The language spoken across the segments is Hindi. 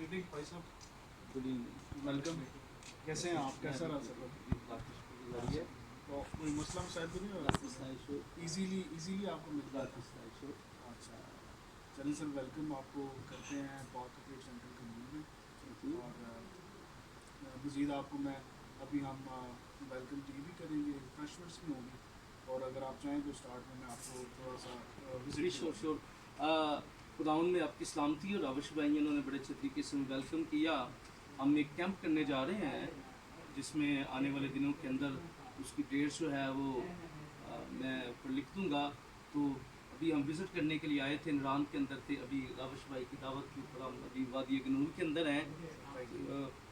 इवनिंग भाई साहब, गुड इवनिंग। वेलकम। कैसे हैं आप? कैसा रहा सफर? अच्छा, तो कोई मसला मसाइल तो नहीं हो रहा? इजीली आपको मिल गया था? अच्छा, चलिए सर, वेलकम आपको करते हैं पाक क्रिकेट सेंटर कमूल में। और मज़ीद आपको मैं अभी हम वेलकम टी भी करेंगे, रिफ्रेशमेंट्स भी होंगी। और अगर आप चाहें तो स्टार्ट में मैं आपको थोड़ा सा जी विजिट श्योर करवा श्योर। खुदाउन में आपकी सलामती और राविश भाई इन्होंने बड़े अच्छे तरीके से वेलकम किया। हम एक कैंप करने जा रहे हैं जिसमें आने वाले दिनों के अंदर उसकी डेट जो है वो मैं ऊपर लिख दूंगा। तो अभी हम विज़िट करने के लिए आए थे, इमरान के अंदर थे। अभी राविश भाई की दावत के ऊपर हम अभी वादी गनूर के अंदर हैं।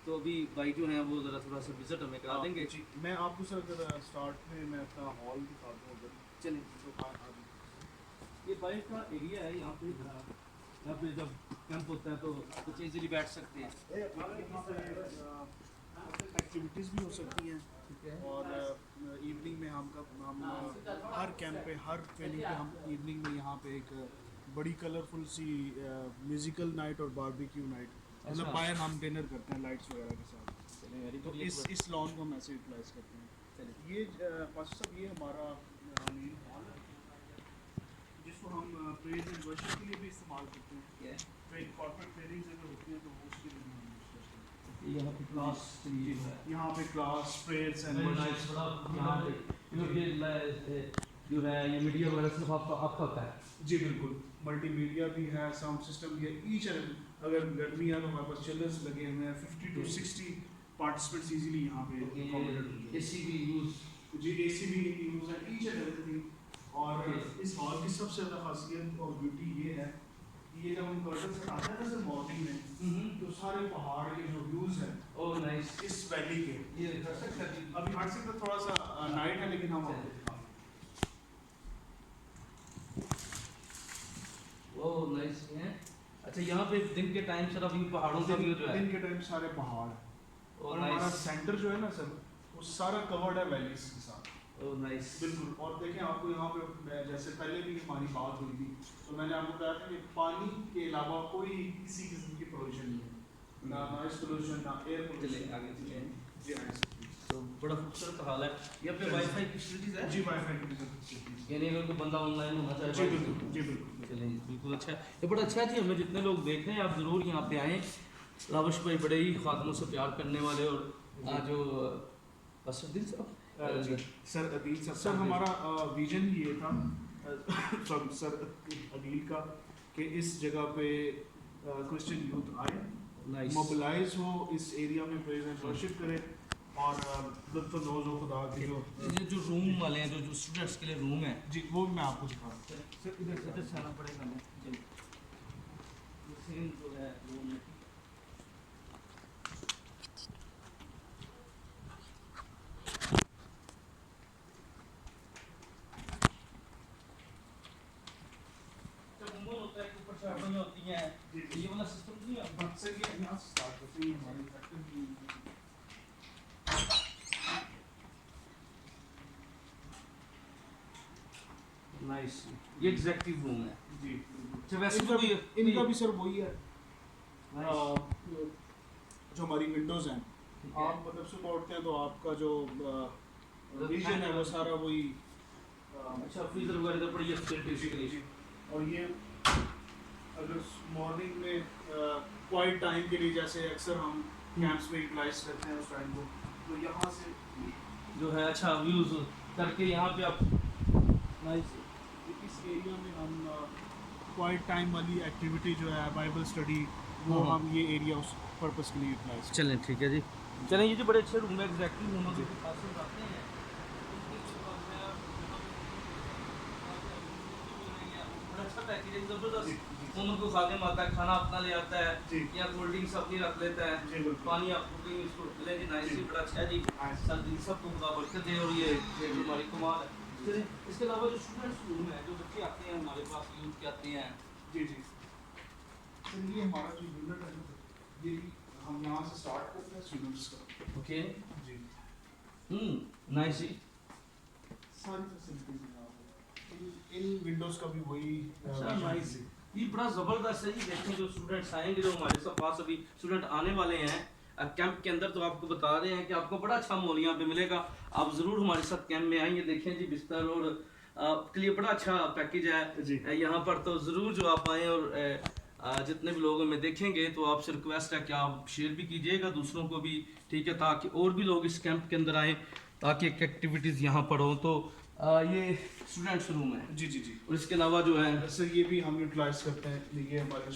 तो अभी भाई जो हैं वो ज़रा थोड़ा सा विज़िट हमें करा देंगे। जी, मैं आपको सर अगर स्टार्ट में मैं अपना हॉल दिखा दूँ अगर, चलिए, तो ये बाइक का एरिया है। यहाँ पे जब कैंप होता है तो बच्चे इजीली बैठ सकते हैं। यहाँ पे एक्टिविटीज़ भी हो सकती हैं। ठीक है। और इवनिंग में हम हर कैंप पे, हर ट्रेनिंग पे हम इवनिंग में यहाँ पे एक बड़ी कलरफुल सी म्यूज़िकल नाइट और बारबेक्यू नाइट, मतलब अच्छा। बाहर हम डिनर करते हैं लाइट्स वगैरह के साथ। चलिए, वेरी तो गुड। इस लॉन को हम ऐसे यूटिलाइज करते हैं। चलिए। ये पास साहब, ये हमारा मेन हॉल है जिसको हम प्रेज एंड वर्शिप के लिए भी इस्तेमाल करते हैं। ये कॉर्पोरेट ट्रेनिंग्स अगर होती हैं तो वो उसके लिए भी हम यूज़ करते हैं। यहाँ पे क्लास जी, है। यहाँ पे class prayers and very nice. Worship. बड़ा यहाँ पे जो है ये मीडिया वगैरह सिर्फ आपका होता है। जी बिल्कुल, मल्टीमीडिया भी है, साउंड सिस्टम भी है, ईच एंड अगर गर्मी है तो हमारे पास चिल्लर्स लगे हुए हैं। 50 to 60 पार्टिसिपेंट्स इजीली यहाँ पे accommodated हो जाते एसी भी यूज़। हैं। जी, एसी भी यूज़ है, ईच एंड एवरीथिंग। और इस हॉल की सबसे ज़्यादा खासियत और ब्यूटी ये है कि ये जब हम कर्टन हटाते हैं ना सर मॉर्निंग में, तो सारे पहाड़ के जो व्यूज़ हैं ओह नाइस। इस वैली के, ये कर सकते हैं अभी हट सकते थोड़ा सा नाइट है लेकिन हम आपको दिखाएंगे। ओह नाइस है। अच्छा, यहाँ पे दिन के टाइम सारा व्यू पहाड़ों का व्यू जो है। दिन के टाइम सारे पहाड़, और हमारा नाइस। सेंटर जो है ना सर, वो सारा कवर्ड है वैलीज के साथ। Oh nice. बिल्कुल। और देखें आपको यहाँ पे जैसे पहले भी हमारी बात हुई थी तो मैंने आपको बताया था कि पानी के अलावा कोई किसी किस्म की पोल्यूशन नहीं है, ना नॉइस पोल्यूशन, ना एयर चलिए पोल्यूशन। आगे चलिए। जी हाँ सर। तो बड़ा खूबसूरत हाल है। यहाँ पे वाईफाई की फैसिलिटीज है। जी वाईफाई की फैसिलिटीज। यानी अगर कोई बंदा ऑनलाइन होना चाहे। जी बिल्कुल, जी बिल्कुल। चलिए, बिल्कुल अच्छा है। ये बड़ा अच्छा है जी। हमें जितने लोग देख रहे हैं आप ज़रूर यहाँ पे आएँ। राविश भाई बड़े ही खातमों से प्यार करने वाले, और आज जो असरुद्दीन साहब जी सर, अदील सर हमारा विजन ये था सर अदील का कि इस जगह पे क्रिश्चियन यूथ आए, नाइस। मोबिलाइज हो, इस एरिया में प्रेज एंड वर्शिप करें और लुत्फ़अंदोज़ हो खुदा की ये जो रूम वाले हैं, जो स्टूडेंट्स के लिए रूम है। जी वो भी मैं आपको दिखा रहा हूँ। सर इधर से आना पड़ेगा हमें। चलिए, ये सेम जो है रूम है। होता है कि ऊपर चादरें होती हैं। ये वाला सिस्टम नहीं है। सर ये यहाँ से स्टार्ट करते हैं हमारी फैक्ट्री। नाइस। ये एग्जैक्टिव रूम है जी। अच्छा। वैसे तो इनका भी सर वही है, जो हमारी विंडोज़ हैं। आप मतलब सुबह उठते हैं तो आपका जो विजन है वो सारा वही। अच्छा, फ्रीजर वगैरह तो बड़ी फैसिलिटीज के लिए। और ये अगर मॉर्निंग में क्वाइट टाइम के लिए जैसे अक्सर हम कैंप्स में यूटिलाइज करते हैं उस टाइम को, तो यहाँ से जो है अच्छा व्यूज करके यहाँ पे आप नाइस। इस एरिया में हम क्वाइट टाइम वाली एक्टिविटी जो है बाइबल स्टडी, वो हम ये एरिया उस पर्पस के लिए यूटिलाइज। चलें, ठीक है जी। चलें, ये जो बड़े अच्छे रूम है, एग्जैक्टली रूम के पास हम आते हैं। बड़ा अच्छा पैकेज है, ज़बरदस्त। उनको खाते आता है, खाना अपना ले आता है, या कोल्ड ड्रिंक्स अपनी रख लेता है, पानी आपको इसको ले जी। नाइस, बड़ा अच्छा है जी। सर्दी सबको खुदा बरकत दे। और ये हमारी कमाल है। इसके अलावा जो स्टूडेंट्स रूम है, जो बच्चे आते हैं हमारे पास, यूथ के आते हैं। जी जी सर, ये हमारा जो यूनिट है ना, ये भी हम यहाँ से स्टार्ट करते हैं स्टूडेंट्स का। ओके। जी नाइस जी। सारी फैसिलिटीज यहाँ पे। इन विंडोज़ का भी वही अच्छा नाइस। ये बड़ा ज़बरदस्त है जी। देखें जो स्टूडेंट्स आएंगे, जो हमारे साथ पास अभी स्टूडेंट आने वाले हैं कैंप के अंदर, तो आपको बता रहे हैं कि आपको बड़ा अच्छा माहौल यहाँ पे मिलेगा। आप ज़रूर हमारे साथ कैंप में आएंगे। देखें जी बिस्तर और आपके लिए बड़ा अच्छा पैकेज जी। है यहाँ पर। तो ज़रूर जो आप आएँ और जितने भी लोग हमें देखेंगे तो आपसे रिक्वेस्ट है कि आप शेयर भी कीजिएगा दूसरों को भी, ठीक है, ताकि और भी लोग इस कैंप के अंदर आएँ, ताकि एक एक्टिविटीज़ यहाँ पर हो। तो ये स्टूडेंट्स रूम है जी जी जी। और इसके अलावा जो है सर ये भी हम यूटिलाइज करते हैं। देखिए हमारे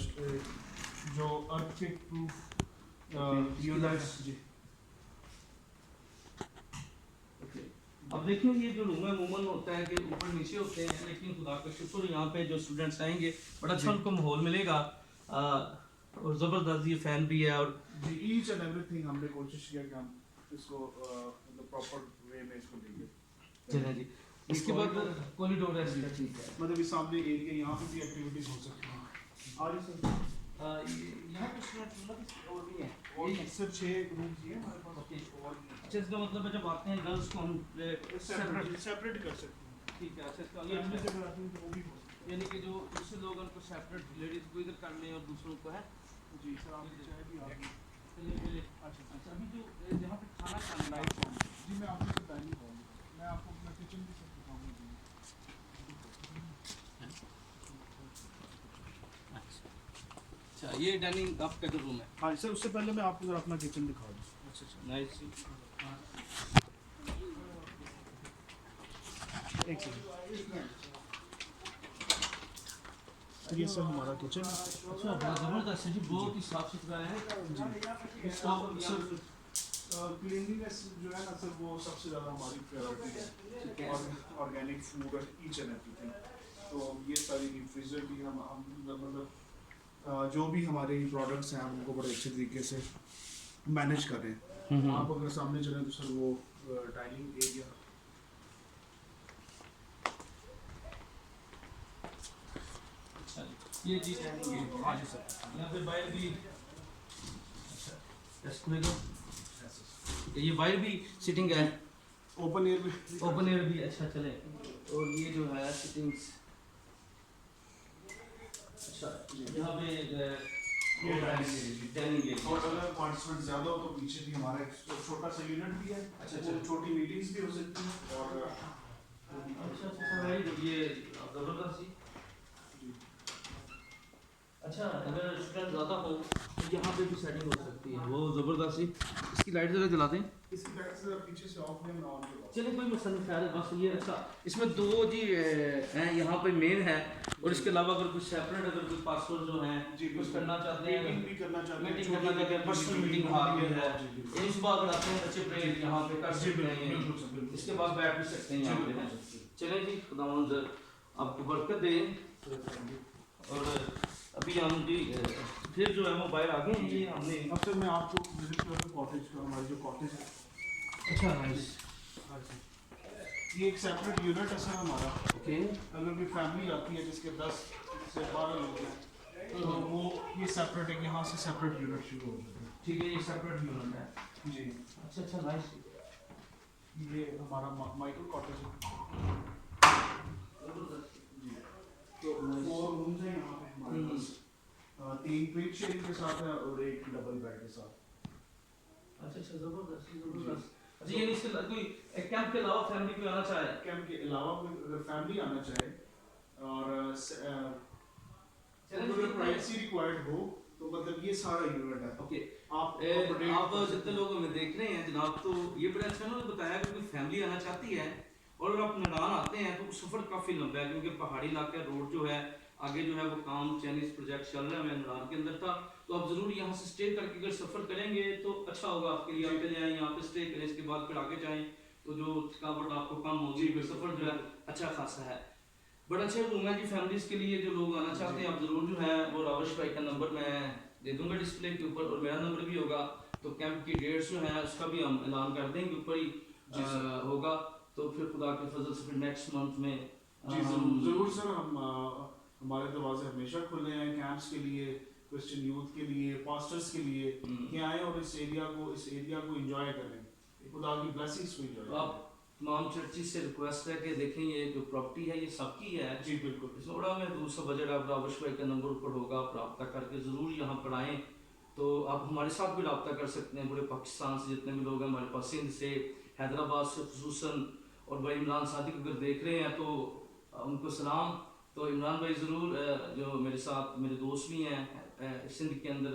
जो अर्थक्वेक प्रूफ यूनिट्स जी। अब देखिए ये जो रूम है अमूमन होता है कि ऊपर नीचे होते हैं, लेकिन खुदा का शुक्र यहाँ पे जो स्टूडेंट्स आएंगे बड़ा अच्छा उनको माहौल मिलेगा और ज़बरदस्त ये फैन भी है। और जी ईच एंड एवरीथिंग हमने कोशिश किया कि हम इसको मतलब प्रॉपर वे में इसको लेंगे। चलें जी। इसके बाद कॉरिडोर है इसका, ठीक है। मतलब ये सामने एरिया, यहाँ पे भी एक्टिविटीज हो सकती हैं। और यहाँ पे स्टूडेंट और भी हैं और सर 6 रूम्स ही हैं हमारे पास। ओके। अच्छा इसका मतलब है जब आते हैं गर्ल्स को हम सेपरेट कर सकते हैं। ठीक है। अच्छा इसका ये से अगर आते हैं तो वो भी हो सकता यानी कि जो दूसरे लोग उनको सेपरेट, लेडीज को इधर कर लें और दूसरों को है। है। जी सर आप चाहे भी आप चलिए पहले अच्छा अभी जो यहाँ पे खाना खाना है जी मैं आपको तो डाइनिंग हॉल, मैं आपको अपना किचन भी सब दिखाऊंगा। अच्छा ये डाइनिंग आपका जो रूम है। हाँ सर उससे पहले मैं आपको जरा अपना किचन दिखा दूँ। अच्छा अच्छा नाइस। एक सेकंड। ये सर हमारा किचन। अच्छा बड़ा ज़बरदस्त है जी, बहुत ही साफ सुथरा है। इसका सर क्लीनलीनेस जो है ना सर वो सबसे ज़्यादा हमारी प्रायोरिटी है। और ऑर्गेनिक फूड और ईच एंड एवरीथिंग। तो ये सारी रिफ्रिजरेटर भी हम मतलब जो भी हमारे प्रोडक्ट्स हैं हम उनको बड़े अच्छे तरीके से मैनेज कर रहे हैं। आप अगर सामने चलें तो सर वो डाइनिंग एरिया। ये जी डाइनिंग है। हाँ जी सर। यहाँ पे बाहर भी ये बाहर भी सिटिंग है, ओपन एयर में। ओपन एयर भी। अच्छा चले। और ये जो है सिटिंग्स, अच्छा यहाँ पे ये डाइनिंग एरिया। और अगर पार्टिसिपेंट ज़्यादा हो तो पीछे भी हमारा एक छोटा सा यूनिट भी है। अच्छा छोटी मीटिंग्स भी हो सकती हैं। और अच्छा वेरी गुड। ये ज़बरदस्त जी। अच्छा अगर स्टूडेंट ज़्यादा हो तो यहाँ पे भी सेटिंग हो सकती है, वो ज़बरदस्त सी। इसकी लाइट ज़रा जला दें। इसकी बैक से पीछे से ऑफ में ऑन करो। चलिए कोई मसला नहीं, खैर बस ये अच्छा इसमें दो जी हैं यहाँ पे मेन है, और इसके अलावा अगर कुछ सेपरेट अगर कोई पासवर्ड जो है कुछ करना चाहते हैं, मीटिंग भी करना चाहते हैं, मीटिंग करना चाहते हैं, पर्सनल मीटिंग हाल भी है, इस बात आते हैं बच्चे ब्रेक यहाँ पे कर सकते हैं, इसके बाद बैठ भी सकते हैं यहाँ पे। चलें जी खुदावंद आपको बरकत दे। और अभी हम जी फिर जो है वो बाहर आ गए हैं। ये हमने अब सर मैं आपको विजिट करूँ कॉटेज का, हमारी जो कॉटेज है। अच्छा नाइस। ये एक सेपरेट यूनिट है सर हमारा। ओके। अगर कोई फैमिली आती है जिसके 10 से 12 लोग हैं तो वो ये सेपरेट है, यहाँ से सेपरेट यूनिट शुरू हो जाता है। ठीक है ये सेपरेट यूनिट है जी। अच्छा अच्छा नाइस। ये हमारा माइक्रो कॉटेज है। तो 4 रूम्स हैं यहाँ पे हमारे पास। 3 ट्विन शेयरिंग के साथ है और एक डबल बेड के साथ। अच्छा अच्छा ज़बरदस्त ज़बरदस्त। अच्छा ये इसके कोई कैंप के अलावा फैमिली कोई आना चाहे, कैंप के अलावा कोई अगर फैमिली आना चाहे और अगर प्राइवेसी रिक्वायर्ड हो तो मतलब ये सारा यूनिट है। ओके। आप जितने लोग हमें देख रहे हैं जनाब, तो ये बड़ा अच्छा उन्होंने बताया कि कोई फैमिली आना चाहती है और अगर आप नडान आते हैं तो सफ़र काफ़ी लंबा है, क्योंकि पहाड़ी इलाका रोड जो है आगे जो है वो काम चाइनीज़ प्रोजेक्ट चल रहा है, मैं नडान के अंदर था, तो आप ज़रूर यहाँ से स्टे करके अगर सफ़र करेंगे तो अच्छा होगा आपके लिए। आप जाएँ यहाँ पे स्टे करें, इसके बाद फिर आगे जाएँ तो जो थकावट आपको कम होगी, फिर सफ़र जो है अच्छा खासा है। बड़ा अच्छा रूम है जी फैमिलीज़ के लिए। जो लोग आना चाहते हैं आप ज़रूर जो है वो रावश भाई का नंबर मैं दे दूँगा डिस्प्ले के ऊपर, और मेरा नंबर भी होगा। तो कैंप की डेट्स जो है उसका भी हम ऐलान कर देंगे, ऊपर ही होगा। तो फिर खुदा के फजल से फिर नेक्स्ट मंथ में जी ज़रूर सर हम हमारे दरवाजे हमेशा खुले हैं कैंप्स के लिए, क्रिश्चियन यूथ के लिए, पास्टर्स के लिए कि आएँ और इस एरिया को एंजॉय करें, खुदा की ब्लेसिंग्स को एंजॉय तो आप तमाम चर्ची से रिक्वेस्ट है कि देखें ये जो प्रॉपर्टी है ये सबकी है। जी बिल्कुल। इसमें बड़ा महदूद सा बजट आप रावश भाई का नंबर ऊपर होगा, आप रब्ता करके ज़रूर यहाँ पर आएँ। तो आप हमारे साथ भी रब्ता कर सकते हैं, पूरे पाकिस्तान से जितने भी लोग हैं हमारे पास, सिंध से, हैदराबाद से खुसूसन। और भाई इमरान सादिक अगर देख रहे हैं तो उनको सलाम। तो इमरान भाई ज़रूर जो मेरे साथ मेरे दोस्त भी हैं सिंध के अंदर,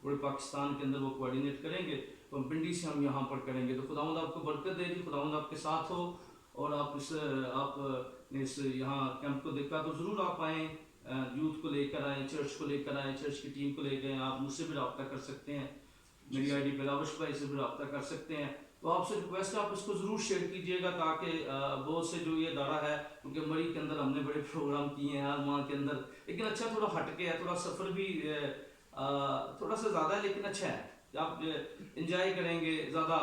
पूरे पाकिस्तान के अंदर, वो कोऑर्डिनेट करेंगे। तो हम पिंडी से हम यहाँ पर करेंगे। तो खुदावंद आपको बरकत दे जी, खुदावंद आपके साथ हो। और आप आपने इस यहाँ कैंप को देखा तो ज़रूर आप आएँ, यूथ को लेकर आएँ, चर्च को लेकर आएँ, चर्च की टीम को लेकर आएँ। आप मुझसे भी रब्ता कर सकते हैं, मेरी आईडी पे रावश भाई से भी रब्ता कर सकते हैं। तो आपसे रिक्वेस्ट है आप इसको ज़रूर शेयर कीजिएगा, ताकि बहुत से जो ये दारा है, क्योंकि मरी के अंदर हमने बड़े प्रोग्राम किए हैं हर माह के अंदर, लेकिन अच्छा थोड़ा हट के है, थोड़ा सफ़र भी थोड़ा सा ज़्यादा है लेकिन अच्छा है, आप इंजॉय करेंगे, ज़्यादा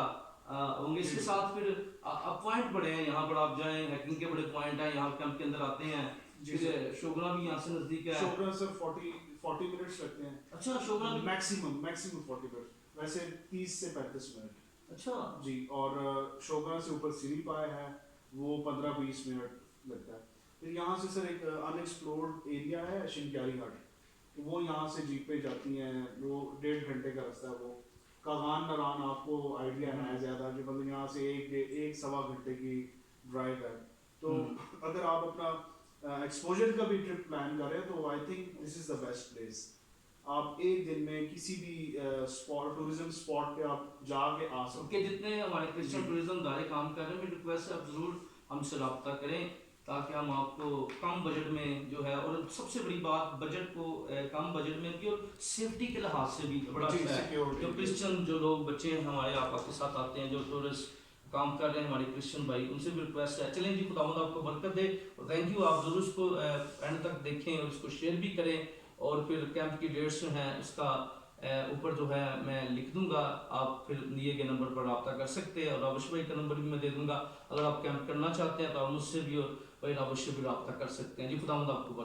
होंगे। इसके साथ फिर पॉइंट बड़े हैं यहाँ पर, आप जाएँ, हैकिंग के बड़े पॉइंट हैं यहाँ कैंप के अंदर आते हैं। फिर शोगरा भी यहाँ से नज़दीक है। शोगरा सर 40 मिनट्स लगते हैं। अच्छा, शोगरा मैक्सिमम 40 मिनट, वैसे 30 से 35 मिनट। अच्छा जी। और शोगरा से ऊपर सीरी पाए है, वो 15-20 मिनट लगता है। फिर यहाँ से सर एक अनएक्सप्लोर्ड एरिया है शिनक्यारी घाट, तो वो यहाँ से जीप पे जाती हैं, वो 1.5 घंटे का रास्ता है। वो कागान नारान आपको आइडिया है ज़्यादा, जो मतलब यहाँ से एक सवा घंटे की ड्राइव है। तो अगर आप अपना एक्सपोजर का भी ट्रिप प्लान करें तो I think this is the best place. आप एक दिन में किसी भी स्पॉट, टूरिज्म स्पॉट पे आप जाके आ सकते के जितने हमारे क्रिश्चियन टूरिज्म दारे काम कर रहे हैं, मेरी रिक्वेस्ट है आप ज़रूर हमसे रब्ता करें, ताकि हम आपको कम बजट में जो है, और सबसे बड़ी बात बजट को कम बजट में भी, और सेफ्टी के लिहाज से भी बड़ा अच्छा है। जो क्रिश्चियन जो लोग बच्चे हैं हमारे आपके साथ आते हैं, जो टूरिस्ट काम कर रहे हैं हमारे क्रिश्चियन भाई, उनसे भी रिक्वेस्ट है। चलें जी, खुदावंद आपको बरकत दे और थैंक यू। आप ज़रूर इसको एंड तक देखें और इसको शेयर भी करें। और फिर कैंप की डेट्स जो हैं इसका ऊपर जो है मैं लिख दूंगा, आप फिर दिए गए नंबर पर रब्ता कर सकते हैं। और रावश भाई का नंबर भी मैं दे दूंगा, अगर आप कैंप करना चाहते हैं तो आप मुझसे भी और भाई रावश से भी रब्ता कर सकते हैं जी। खुदावंद आपको